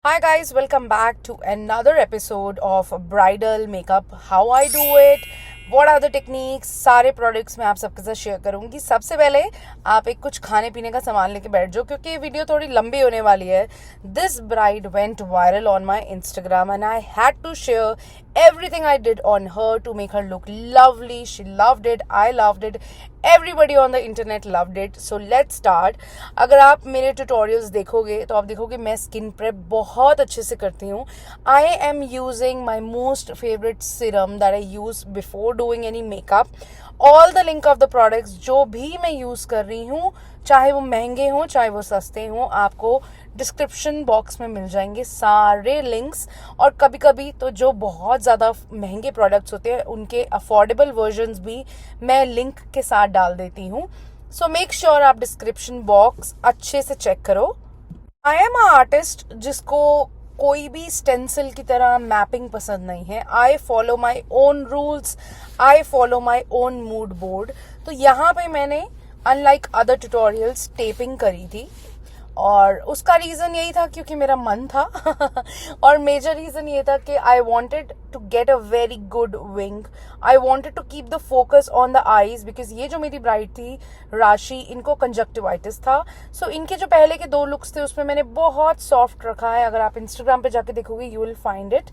Hi guys, welcome back to another episode of Bridal Makeup. How I do it, what are the techniques, सारे products मैं आप सबके साथ share करूंगी. सबसे पहले आप एक कुछ खाने पीने का सामान लेके बैठ जाओ क्योंकि ये वीडियो थोड़ी लंबी होने वाली है. This bride went viral on my Instagram and I had to share everything I did on her to make her look lovely. She loved it, I loved it, everybody on the internet loved it. So let's start. अगर आप मेरे tutorials देखोगे तो आप देखोगे मैं skin prep बहुत अच्छे से करती हूँ. I am using my most favorite serum that I use before doing any makeup. All the link of the products जो भी मैं यूज़ कर रही हूँ, चाहे वो महंगे हों चाहे वो सस्ते हों, आपको डिस्क्रिप्शन बॉक्स में मिल जाएंगे सारे लिंक्स. और कभी कभी तो जो बहुत ज़्यादा महंगे प्रोडक्ट्स होते हैं उनके अफोर्डेबल वर्जन्स भी मैं लिंक के साथ डाल देती हूँ. सो मेक श्योर आप डिस्क्रिप्शन बॉक्स अच्छे से चेक करो. आई एम अ आर्टिस्ट जिसको कोई भी स्टेंसिल की तरह मैपिंग पसंद नहीं है. I follow my own rules, I follow my own mood board. तो यहाँ पे मैंने अनलाइक अदर ट्यूटोरियल्स टेपिंग करी थी और उसका रीज़न यही था क्योंकि मेरा मन था और मेजर रीज़न ये था कि I wanted to get a very good wing. I wanted to keep the focus on the eyes because ये जो मेरी ब्राइड थी राशि, इनको कंजक्टिवाइटिस था. सो इनके जो पहले के 2 लुक्स थे उसमें मैंने बहुत सॉफ्ट रखा है. अगर आप इंस्टाग्राम पे जाके देखोगे you will find it.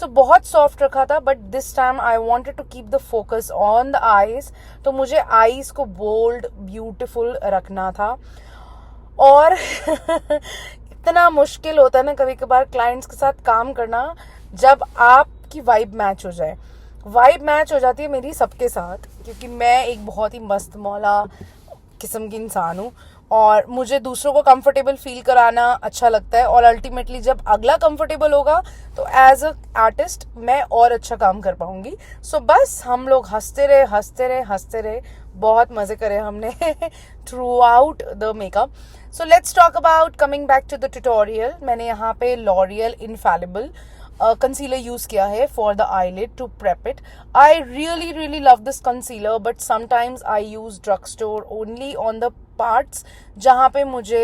So बहुत सॉफ्ट रखा था but this time I wanted to keep the focus on the eyes. तो मुझे आईज को बोल्ड ब्यूटिफुल रखना था. और इतना मुश्किल होता है ना कभी कभार क्लाइंट्स के साथ काम करना जब आपकी वाइब मैच हो जाए. वाइब मैच हो जाती है मेरी सबके साथ क्योंकि मैं एक बहुत ही मस्त मौला किस्म की इंसान हूँ और मुझे दूसरों को कंफर्टेबल फील कराना अच्छा लगता है. और अल्टीमेटली जब अगला कंफर्टेबल होगा तो एज अ आर्टिस्ट मैं और अच्छा काम कर पाऊंगी. सो बस हम लोग हंसते रहे हंसते रहे हंसते रहे, बहुत मजे करे हमने throughout the makeup. So let's talk about coming back to the tutorial. मैंने यहाँ पे लॉरियल इनफैलिबल कंसीलर यूज किया है for the eyelid to prep it. I really love this concealer but sometimes I use drugstore only on the parts जहाँ पे मुझे,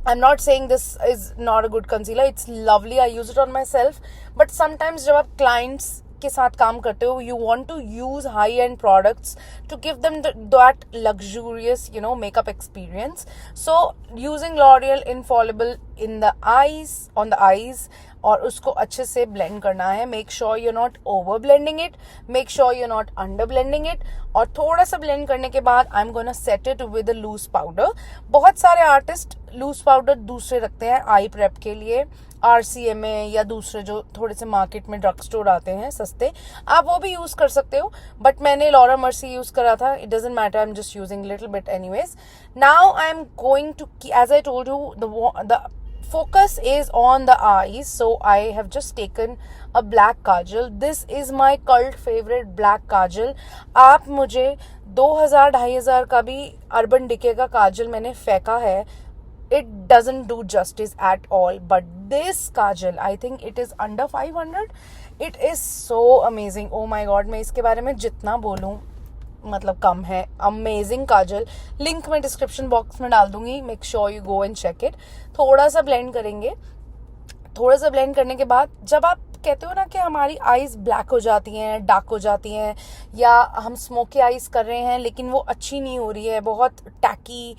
I'm not saying this is not a good concealer, it's lovely, I use it on myself, but sometimes जब आप clients के साथ काम करते हो you want to use high end products to give them that luxurious makeup experience. So using L'Oreal Infallible in the eyes, on the eyes, और उसको अच्छे से ब्लेंड करना है. Make sure you not over blending it, make sure you not under blending it. और थोड़ा सा blend करने के बाद I am gonna set it with loose powder. बहुत सारे आर्टिस्ट लूज पाउडर दूसरे रखते हैं आई प्रेप के लिए, RCMA या दूसरे जो थोड़े से मार्केट में ड्रग स्टोर आते हैं सस्ते, आप वो भी यूज कर सकते हो. बट मैंने लॉरा मर्सी यूज करा था. It doesn't matter, I am just using little bit anyways. Now I am going to, as I told you, the focus is on the eyes, so I have just taken a black kajal. This is my cult favorite black kajal. आप मुझे 2000-2500 का भी urban decay का काजल मैंने फेंका है, it doesn't do justice at all, but this kajal I think it is under 500. It is so amazing. Oh my god, मैं इसके बारे में जितना बोलूं मतलब कम है. अमेजिंग काजल, लिंक मैं डिस्क्रिप्शन बॉक्स में डाल दूंगी. Make sure you go and check it. थोड़ा सा ब्लेंड करेंगे. थोड़ा सा ब्लेंड करने के बाद जब आप कहते हो ना कि हमारी आईज ब्लैक हो जाती हैं, डार्क हो जाती हैं, या हम स्मोकी आईज कर रहे हैं लेकिन वो अच्छी नहीं हो रही है, बहुत टैकी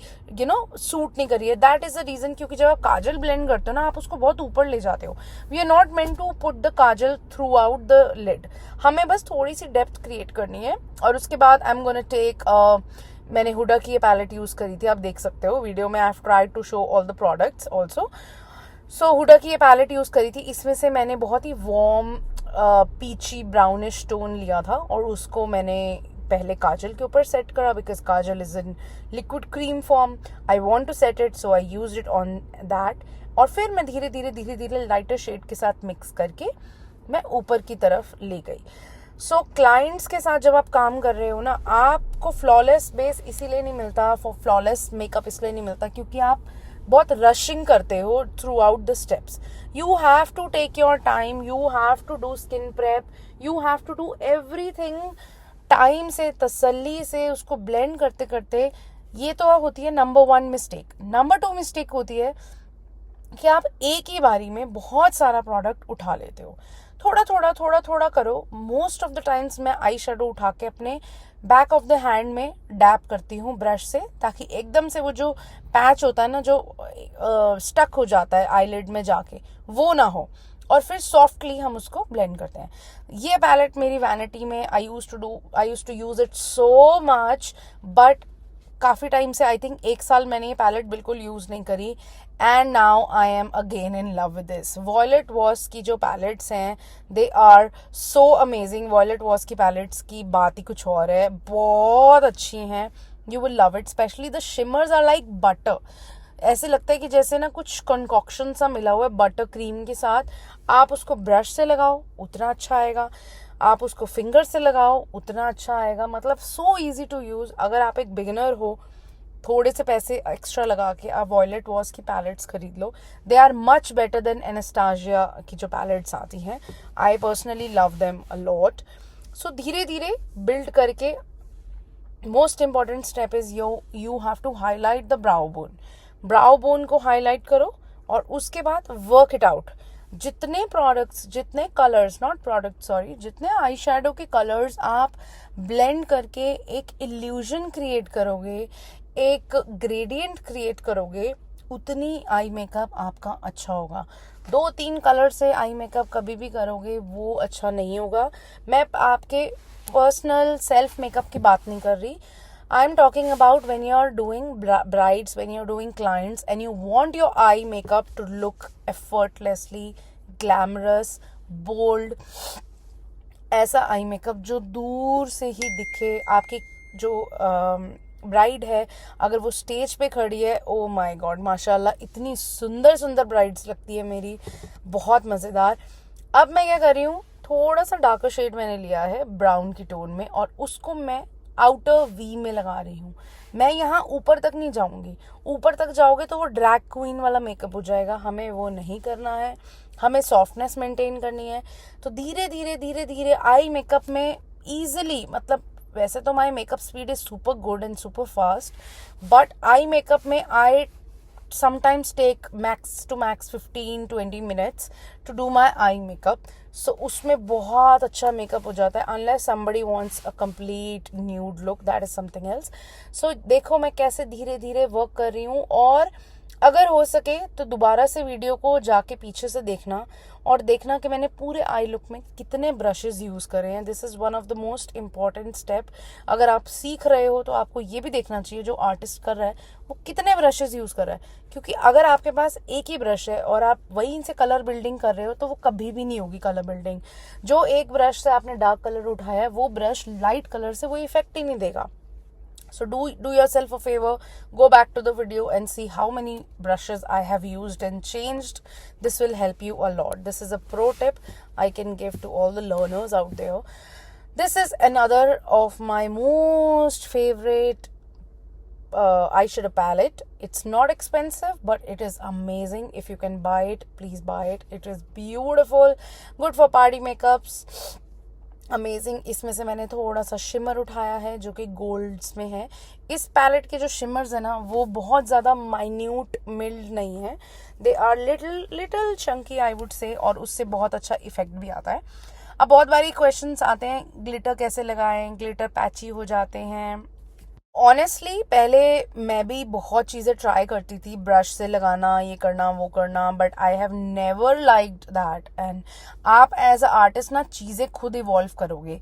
सूट नहीं कर रही है, दैट इज द रीजन. क्योंकि जब आप काजल ब्लेंड करते हो ना आप उसको बहुत ऊपर ले जाते हो. We are not meant to put the kajal throughout the lid. हमें बस थोड़ी सी डेप्थ क्रिएट करनी है. और उसके बाद आई एम गोना टेक, मैंने हुडा की ये पैलेट यूज करी थी, आप देख सकते हो वीडियो में. I have tried to show all the products also. So Huda की ये पैलेट यूज करी थी. इसमें से मैंने बहुत ही वार्म पीची ब्राउनिश टोन लिया था और उसको मैंने पहले काजल के ऊपर सेट करा because kajal is in liquid cream form. I want to set it so I use it on that. और फिर मैं धीरे धीरे लाइटर शेड के साथ मिक्स करके मैं ऊपर की तरफ ले गई. सो क्लाइंट्स के साथ जब आप काम कर रहे हो ना, आपको फ्लॉलेस बेस इसीलिए नहीं मिलता, फ्लॉलेस मेकअप इसलिए नहीं मिलता क्योंकि आप बहुत रशिंग करते हो throughout the steps. You have to take your time, you have to do skin prep, you have to do everything time से, तसल्ली से, उसको ब्लेंड करते करते. ये तो होती है नंबर 1 मिस्टेक. नंबर 2 मिस्टेक होती है कि आप एक ही बारी में बहुत सारा प्रोडक्ट उठा लेते हो। थोड़ा थोड़ा थोड़ा थोड़ा करो। मोस्ट ऑफ द टाइम्स मैं आई शेडो उठा के अपने बैक ऑफ द हैंड में डैप करती हूँ ब्रश से, ताकि एकदम से वो जो पैच होता है ना, जो स्टक हो जाता है आईलिड में जाके, वो ना हो, और फिर सॉफ्टली हम उसको ब्लेंड करते हैं। ये पैलेट मेरी वैनिटी में I use to use it so much, but काफ़ी टाइम से, आई थिंक 1 साल मैंने ये पैलेट बिल्कुल यूज़ नहीं करी, and now I am again in love with this. Violet Voss की जो पैलेट्स हैं, they are so amazing. Violet Voss की पैलेट्स की बात ही कुछ और है, बहुत अच्छी हैं। You will love it, specially the shimmers are like butter. ऐसे लगता है कि जैसे ना कुछ कंकॉक्शन सा मिला हुआ है बटर क्रीम के साथ। आप उसको ब्रश से लगाओ उतना अच्छा आएगा, आप उसको फिंगर से लगाओ उतना अच्छा आएगा। मतलब सो इजी टू यूज। अगर आप एक बिगिनर हो, थोड़े से पैसे एक्स्ट्रा लगा के आप वॉयलेट वॉस की पैलेट्स खरीद लो। They are much better than Anastasia की जो पैलेट्स आती हैं। I personally love them a lot. So धीरे धीरे बिल्ड करके, most important step is you have to highlight the brow bone. Brow bone को हाईलाइट करो और उसके बाद वर्क इट आउट। जितने प्रोडक्ट्स, जितने कलर्स, नॉट प्रोडक्ट सॉरी, जितने आई शेडो के कलर्स आप ब्लेंड करके एक इल्यूजन क्रिएट करोगे, एक ग्रेडियंट क्रिएट करोगे, उतनी आई मेकअप आपका अच्छा होगा। 2-3 कलर से आई मेकअप कभी भी करोगे वो अच्छा नहीं होगा। मैं आपके पर्सनल सेल्फ मेकअप की बात नहीं कर रही। I'm talking about when you're doing brides, when you're doing clients, and you want your eye makeup to look effortlessly glamorous, bold. ऐसा आई मेकअप जो दूर से ही दिखे। आपकी जो ब्राइड है, अगर वो स्टेज पे खड़ी है, ओ माय गॉड, माशाल्लाह इतनी सुंदर सुंदर ब्राइड्स लगती है मेरी, बहुत मज़ेदार। अब मैं क्या कर रही हूँ, थोड़ा सा डार्कर शेड मैंने लिया है ब्राउन की टोन में, और उसको मैं आउटर वी में लगा रही हूँ। मैं यहाँ ऊपर तक नहीं जाऊंगी। ऊपर तक जाओगे तो वो ड्रैग क्वीन वाला मेकअप हो जाएगा, हमें वो नहीं करना है। हमें सॉफ्टनेस मेंटेन करनी है। तो धीरे धीरे धीरे धीरे आई मेकअप में ईजिली, मतलब वैसे तो my makeup speed is super good and super fast, but eye makeup में आई sometimes take max to max 15-20 minutes to do my eye makeup. So उसमें बहुत अच्छा मेकअप हो जाता है, unless somebody wants a complete nude look, that is something else. So देखो मैं कैसे धीरे धीरे वर्क कर रही हूँ, और अगर हो सके तो दोबारा से वीडियो को जाके पीछे से देखना और देखना कि मैंने पूरे आई लुक में कितने ब्रशेस यूज़ करे हैं। This is one of the most important step. अगर आप सीख रहे हो तो आपको ये भी देखना चाहिए जो आर्टिस्ट कर रहा है वो कितने ब्रशेस यूज़ कर रहा है, क्योंकि अगर आपके पास एक ही ब्रश है और आप वहीं से कलर बिल्डिंग कर रहे हो तो वो कभी भी नहीं होगी कलर बिल्डिंग। जो एक ब्रश से आपने डार्क कलर उठाया है, वो ब्रश लाइट कलर से वो इफेक्ट ही नहीं देगा। So do yourself a favor, go back to the video and see how many brushes I have used and changed. This will help you a lot. This is a pro tip I can give to all the learners out there. This is another of my most favorite eyeshadow palette. It's not expensive, but it is amazing. If you can buy it, please buy it. It is beautiful, good for party makeups. Amazing. इसमें से मैंने थोड़ा सा shimmer उठाया है जो कि गोल्ड्स में है। इस पैलेट के जो शिमर्स है ना, वो बहुत ज़्यादा माइन्यूट मिल्ड नहीं है, they are little chunky I would say, और उससे बहुत अच्छा इफेक्ट भी आता है। अब बहुत बारी क्वेश्चंस आते हैं, ग्लिटर कैसे लगाएं, ग्लिटर पैची हो जाते हैं। ऑनेस्टली पहले मैं भी बहुत चीज़ें ट्राई करती थी, ब्रश से लगाना, ये करना वो करना, but I have never liked that. And आप एज अ आर्टिस्ट ना चीज़ें खुद इवॉल्व करोगे।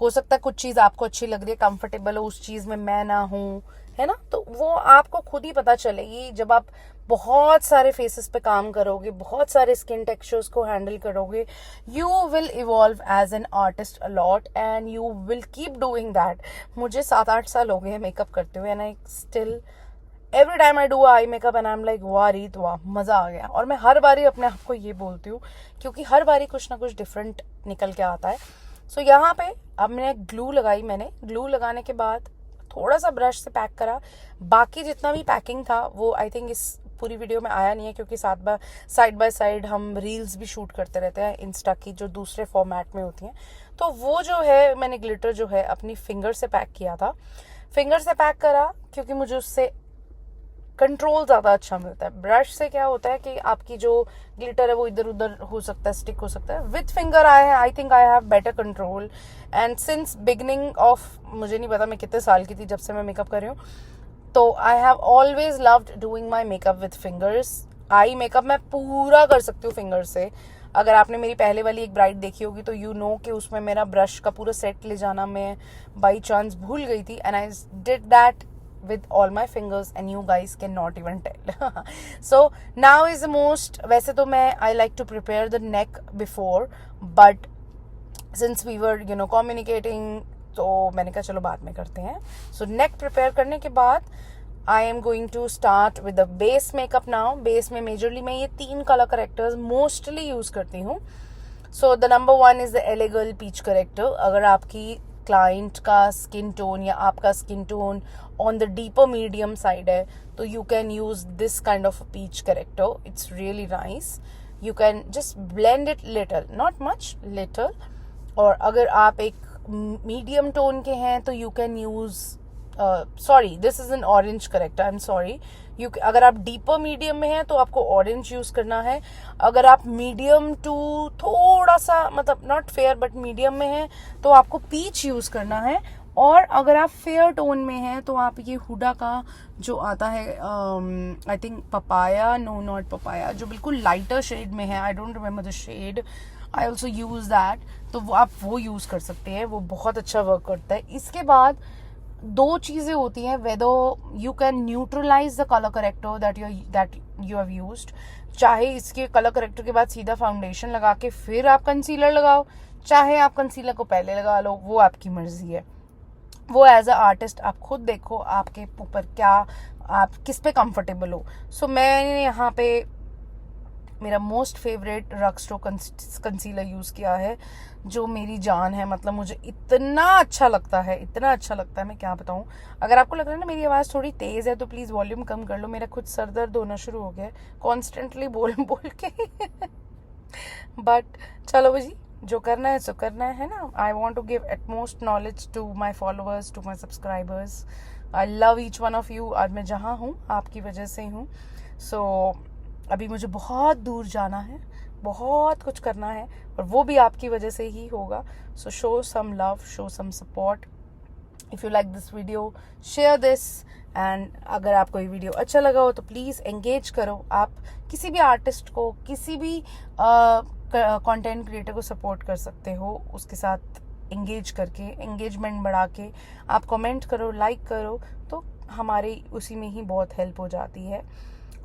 हो सकता है कुछ चीज़ आपको अच्छी लग रही है, कंफर्टेबल हो उस चीज़ में, मैं ना हूँ, है ना, तो वो आपको खुद ही पता चलेगी जब आप बहुत सारे फेसेस पे काम करोगे, बहुत सारे स्किन टेक्सचर्स को हैंडल करोगे। You will evolve as an artist a lot and you will keep doing that. मुझे 7-8 साल हो गए हैं मेकअप करते हुए, and I still every time I do I makeup and I am like वाह रीत वाह, मज़ा आ गया। और मैं हर बारी अपने आप को ये बोलती हूँ, क्योंकि हर बारी कुछ ना कुछ डिफरेंट निकल के आता है। सो यहाँ पे अब मैंने ग्लू लगाई। मैंने ग्लू लगाने के बाद थोड़ा सा ब्रश से पैक करा। बाकी जितना भी पैकिंग था वो आई थिंक इस पूरी वीडियो में आया नहीं है, क्योंकि साइड बाय साइड हम रील्स भी शूट करते रहते हैं इंस्टा की, जो दूसरे फॉर्मेट में होती हैं। तो वो जो है मैंने ग्लिटर जो है अपनी फिंगर से पैक किया था। फिंगर से पैक करा क्योंकि मुझे उससे कंट्रोल ज़्यादा अच्छा मिलता है। ब्रश से क्या होता है कि आपकी जो ग्लिटर है वो इधर उधर हो सकता है, स्टिक हो सकता है। With finger I think I have better control. And since beginning of, मुझे नहीं पता मैं कितने साल की थी जब से मैं मेकअप कर रही हूँ, तो I have always loved doing my makeup with fingers. Eye makeup मैं पूरा कर सकती हूँ फिंगर से। अगर आपने मेरी पहले वाली एक ब्राइड देखी होगी तो यू नो कि उसमें मेरा ब्रश का पूरा सेट ले जाना मैं बाई चांस भूल गई थी, and I did that with all my fingers and you guys cannot even tell. So now is the most, वैसे तो मैं I like to prepare the neck before, but since we were communicating, तो मैंने कहा चलो बाद में करते हैं. So neck prepare करने के बाद I am going to start with the base makeup now. Base में majorly मैं ये 3 color correctors mostly use करती हूँ. So the number 1 is the Elegant Peach Corrector. अगर आपकी क्लाइंट का स्किन टोन या आपका skin tone on the deeper medium side है तो you can use this kind of peach corrector. It's really nice. You can just blend it little, not much, little. और अगर आप एक मीडियम टोन के हैं तो you can use, sorry this is an orange corrector, I am sorry. अगर आप deeper medium में हैं तो आपको ऑरेंज यूज करना है. अगर आप मीडियम टू थोड़ा सा मतलब नॉट फेयर बट मीडियम में हैं तो आपको पीच यूज करना है. और अगर आप फेयर टोन में हैं तो आप ये हुडा का जो आता है I think papaya, no not papaya, जो बिल्कुल लाइटर शेड में है, I don't remember the shade, I also use that. तो वो आप वो यूज कर सकते हैं, वो बहुत अच्छा वर्क करता है. इसके बाद 2 चीजें होती हैं, whether you can neutralize the colour corrector that you have used. चाहे इसके कलर करेक्टर के बाद सीधा फाउंडेशन लगा के फिर आप कंसीलर लगाओ, चाहे आप कंसीलर को पहले लगा लो, वो आपकी मर्जी है. वो एज अ आर्टिस्ट आप खुद देखो आपके ऊपर क्या, आप किस पे कंफर्टेबल हो. सो मैंने यहाँ पे मेरा मोस्ट फेवरेट रक्सटो कंसीलर यूज किया है, जो मेरी जान है. मतलब मुझे इतना अच्छा लगता है, इतना अच्छा लगता है, मैं क्या बताऊं. अगर आपको लग रहा है ना मेरी आवाज थोड़ी तेज है तो प्लीज वॉल्यूम कम कर लो. मेरा खुद सर दर्द होना शुरू हो गया है कॉन्स्टेंटली बोल बोल के. बट चलो जी, जो करना है सो करना है ना. I want to give utmost knowledge to my followers, to my subscribers. I love each one of you. आज मैं जहाँ हूँ आपकी वजह से हूँ. सो अभी मुझे बहुत दूर जाना है, बहुत कुछ करना है, और वो भी आपकी वजह से ही होगा. So show some love, show some support. If you like this video, share this. And अगर आपको ये वीडियो अच्छा लगा हो तो प्लीज एंगेज करो. आप किसी भी आर्टिस्ट को, किसी भी कंटेंट क्रिएटर को सपोर्ट कर सकते हो, उसके साथ एंगेज करके, एंगेजमेंट बढ़ा के आप कमेंट करो, लाइक करो, तो हमारी उसी में ही बहुत हेल्प हो जाती है.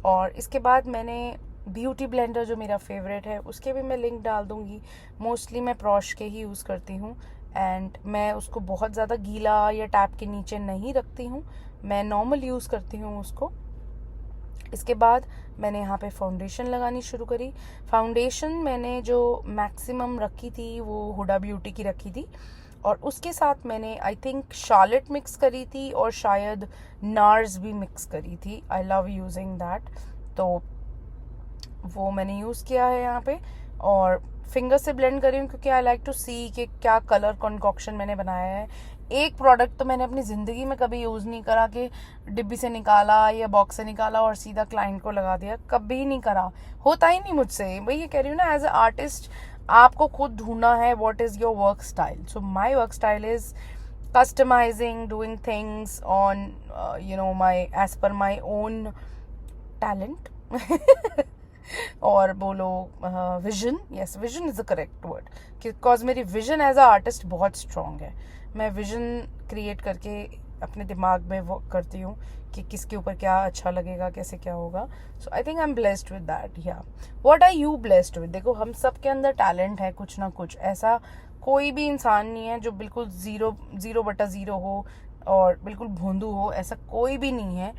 और इसके बाद मैंने ब्यूटी ब्लेंडर जो मेरा फेवरेट है उसके भी मैं लिंक डाल दूंगी. मोस्टली मैं प्रॉश के ही यूज़ करती हूँ, एंड मैं उसको बहुत ज़्यादा गीला या टैप के नीचे नहीं रखती हूँ, मैं नॉर्मल यूज़ करती हूँ उसको. इसके बाद मैंने यहाँ पे फाउंडेशन लगानी शुरू करी. फाउंडेशन मैंने जो मैक्सिमम रखी थी वो हुडा ब्यूटी की रखी थी, और उसके साथ मैंने आई थिंक शार्लेट मिक्स करी थी और शायद नार्स भी मिक्स करी थी. आई लव यूजिंग दैट, तो वो मैंने यूज़ किया है यहाँ पे. और फिंगर से ब्लेंड करी हूँ क्योंकि आई लाइक टू सी कि क्या कलर कॉन्कॉक्शन मैंने बनाया है. एक प्रोडक्ट तो मैंने अपनी ज़िंदगी में कभी यूज़ नहीं करा कि डिब्बी से निकाला या बॉक्स से निकाला और सीधा क्लाइंट को लगा दिया, कभी नहीं करा, होता ही नहीं मुझसे. भाई ये कह रही हूँ ना, एज अ आर्टिस्ट आपको खुद ढूंढना है what is your work style. So my work style is customizing, doing things on as per my own talent. और बोलो vision, yes vision is the correct word, because मेरी विजन एज अ आर्टिस्ट बहुत strong है. मैं vision create करके अपने दिमाग में वो करती हूँ कि किसके ऊपर क्या अच्छा लगेगा, कैसे क्या होगा. So I think I am blessed with that. या what are you blessed with? देखो हम सब के अंदर टैलेंट है कुछ ना कुछ. ऐसा कोई भी इंसान नहीं है जो बिल्कुल 0/0 हो और बिल्कुल भोंदू हो, ऐसा कोई भी नहीं है.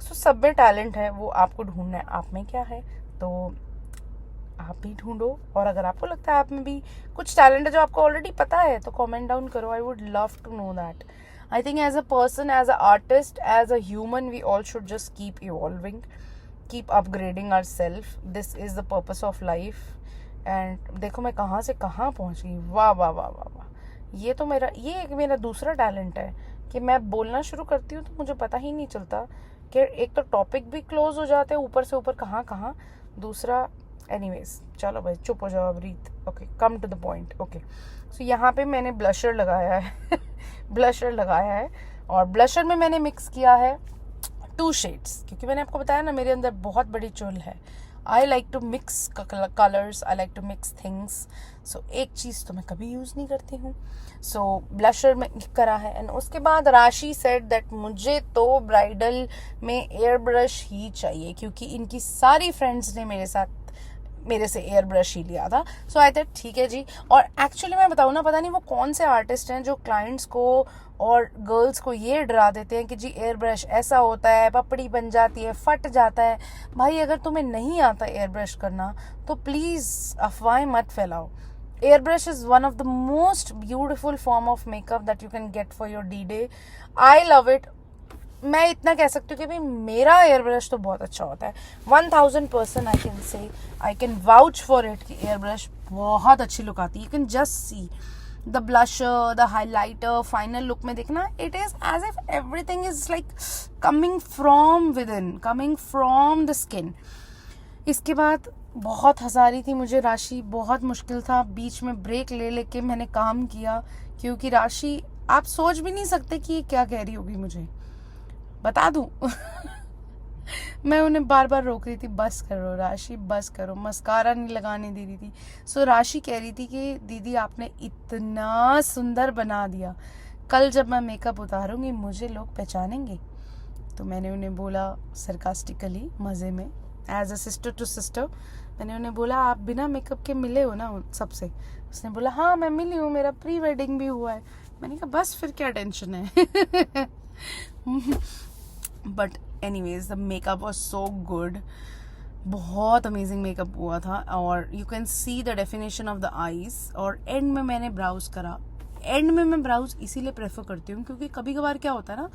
सो सब में टैलेंट है, वो आपको ढूंढना है आप में क्या है, तो आप भी ढूंढो. और अगर आपको लगता है आप में भी कुछ टैलेंट है जो आपको ऑलरेडी पता है तो कमेंट डाउन करो. I would love to know that. I think as a person, as a artist, as a human, we all should just keep evolving, keep upgrading our self. This is the purpose of life. And देखो मैं कहाँ से कहाँ पहुँच गई. वाह वाह वाह वाह वाह. ये मेरा दूसरा टैलेंट है कि मैं बोलना शुरू करती हूँ तो मुझे पता ही नहीं चलता कि एक तो टॉपिक भी क्लोज हो जाते हैं ऊपर से ऊपर कहाँ कहाँ, दूसरा एनीवेज चलो भाई चुप हो जाओ अब Reet. Okay, come to the point. Okay, so यहाँ पे मैंने ब्लशर लगाया है ब्लशर लगाया है और ब्लशर में मैंने मिक्स किया है 2 शेड्स, क्योंकि मैंने आपको बताया ना मेरे अंदर बहुत बड़ी चुल है. I like to mix colours, I like to mix things. So एक चीज़ तो मैं कभी यूज़ नहीं करती हूँ. सो ब्लशर में करा है. एंड उसके बाद राशि सेड दैट मुझे तो ब्राइडल में एयर ब्रश ही चाहिए, क्योंकि इनकी सारी फ्रेंड्स ने मेरे से एयर ब्रश ही लिया था. सो आई थॉट ठीक है जी. और एक्चुअली मैं बताऊँ ना, पता नहीं वो कौन से आर्टिस्ट हैं जो क्लाइंट्स को और गर्ल्स को ये डरा देते हैं कि जी एयर ब्रश ऐसा होता है, पपड़ी बन जाती है, फट जाता है. भाई अगर तुम्हें नहीं आता एयर ब्रश करना तो प्लीज़ अफवाहें मत फैलाओ. Air brush is one of the most beautiful form of makeup that you can get for your D-Day. I love it. मैं इतना कह सकती हूँ कि भाई मेरा एयर ब्रश तो बहुत अच्छा होता है. 1000% I can say, I can vouch for it कि एयर ब्रश बहुत अच्छी लुक आती है. You can just see the blusher, the highlighter, final look में देखना, it is as if everything is like coming from within, coming from the skin. इसके बाद बहुत हंसा रही थी मुझे राशि, बहुत मुश्किल था. बीच में ब्रेक ले लेके मैंने काम किया, क्योंकि राशि आप सोच भी नहीं सकते कि ये क्या कह रही होगी मुझे. बता दूं मैं उन्हें बार बार रोक रही थी, बस करो राशि बस करो, मस्कारा नहीं लगाने दे रही थी. सो राशि कह रही थी कि दीदी आपने इतना सुंदर बना दिया, कल जब मैं मेकअप उतारूंगी मुझे लोग पहचानेंगे. तो मैंने उन्हें बोला सरकास्टिकली, मज़े में, as a sister to sister, मैंने उन्हें बोला आप बिना मेकअप के मिले हो ना सबसे. उसने बोला हाँ मैं मिली हूँ, मेरा प्री वेडिंग भी हुआ है. मैंने कहा बस फिर क्या टेंशन है. But anyways the makeup was so good, बहुत अमेजिंग मेकअप हुआ था. और you can see the definition of the eyes. और एंड में मैंने ब्राउज करा. एंड में मैं ब्राउज इसीलिए प्रेफर करती हूँ क्योंकि कभी कभार क्या होता है ना,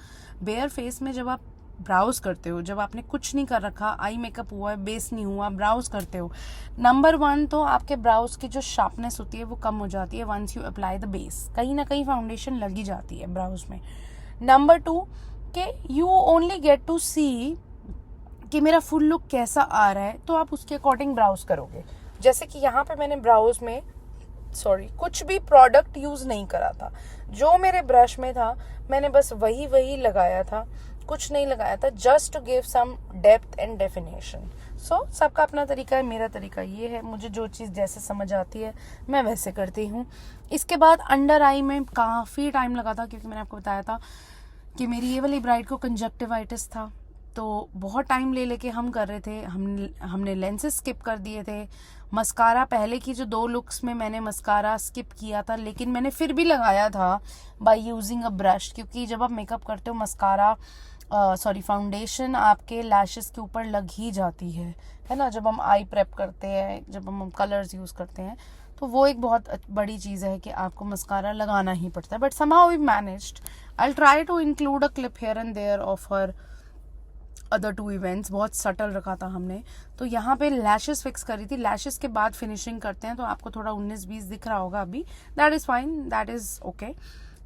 बेयर फेस में जब आप ब्राउज करते हो, जब आपने कुछ नहीं कर रखा, आई मेकअप हुआ है, बेस नहीं हुआ, ब्राउज करते हो, नंबर 1 तो आपके ब्राउज की जो शार्पनेस होती है वो कम हो जाती है once you apply the base. कहीं ना कहीं फाउंडेशन लगी जाती है ब्राउज में. नंबर 2 कि यू ओनली गेट टू सी कि मेरा फुल लुक कैसा आ रहा है, तो आप उसके अकॉर्डिंग ब्राउज करोगे. जैसे कि यहाँ पे मैंने ब्राउज में कुछ भी प्रोडक्ट यूज नहीं करा था. जो मेरे ब्रश में था मैंने बस वही लगाया था, कुछ नहीं लगाया था, just to give some depth and definition. So सबका अपना तरीका है, मेरा तरीका ये है, मुझे जो चीज़ जैसे समझ आती है मैं वैसे करती हूँ. इसके बाद अंडर आई में काफ़ी टाइम लगा था, क्योंकि मैंने आपको बताया था कि मेरी ये वाली ब्राइड को कंजक्टिवाइटिस था, तो बहुत टाइम ले लेके हम कर रहे थे. हमने लेंसेज स्किप कर दिए थे. मस्कारा पहले की जो 2 लुक्स में मैंने मस्कारा स्किप किया था, लेकिन मैंने फिर भी लगाया था बाय यूजिंग अ ब्रश, क्योंकि जब आप मेकअप करते हो मस्कारा फाउंडेशन आपके लैशेस के ऊपर लग ही जाती है ना. जब हम आई प्रेप करते हैं, जब हम कलर्स यूज़ करते हैं, तो वो एक बहुत बड़ी चीज़ है कि आपको मस्कारा लगाना ही पड़ता है. But somehow we managed. I try to include a clip here and there of her other 2 events. बहुत सटल रखा था हमने. तो यहाँ पे लैशेस फिक्स करी थी. लैशेस के बाद फिनिशिंग करते हैं, तो आपको थोड़ा 19-20 दिख रहा होगा अभी. That is fine, that is okay.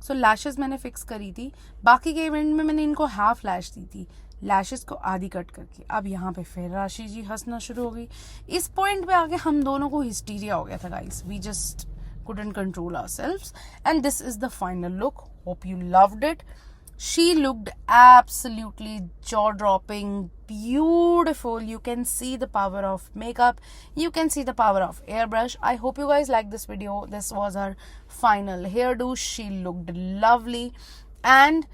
So lashes मैंने फिक्स करी थी. बाकी के इवेंट में मैंने इनको हाफ लैश दी थी, लैशेस को आधी कट करके. अब यहाँ पे फिर राशि जी हंसना शुरू हो गई. इस पॉइंट पे आके हम दोनों को हिस्टीरिया हो गया था guys. We just couldn't control ourselves, and this is the final look. Hope you loved it. She looked absolutely jaw-dropping, beautiful. You can see the power of makeup, you can see the power of airbrush. I hope you guys liked this video. This was her final hairdo. She looked lovely. And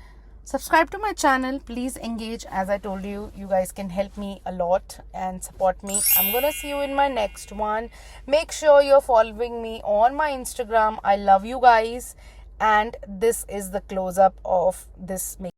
subscribe to my channel, please engage. As I told you, you guys can help me a lot and support me. I'm gonna see you in my next one. Make sure you're following me on my Instagram. I love you guys. And this is the close-up of this makeup.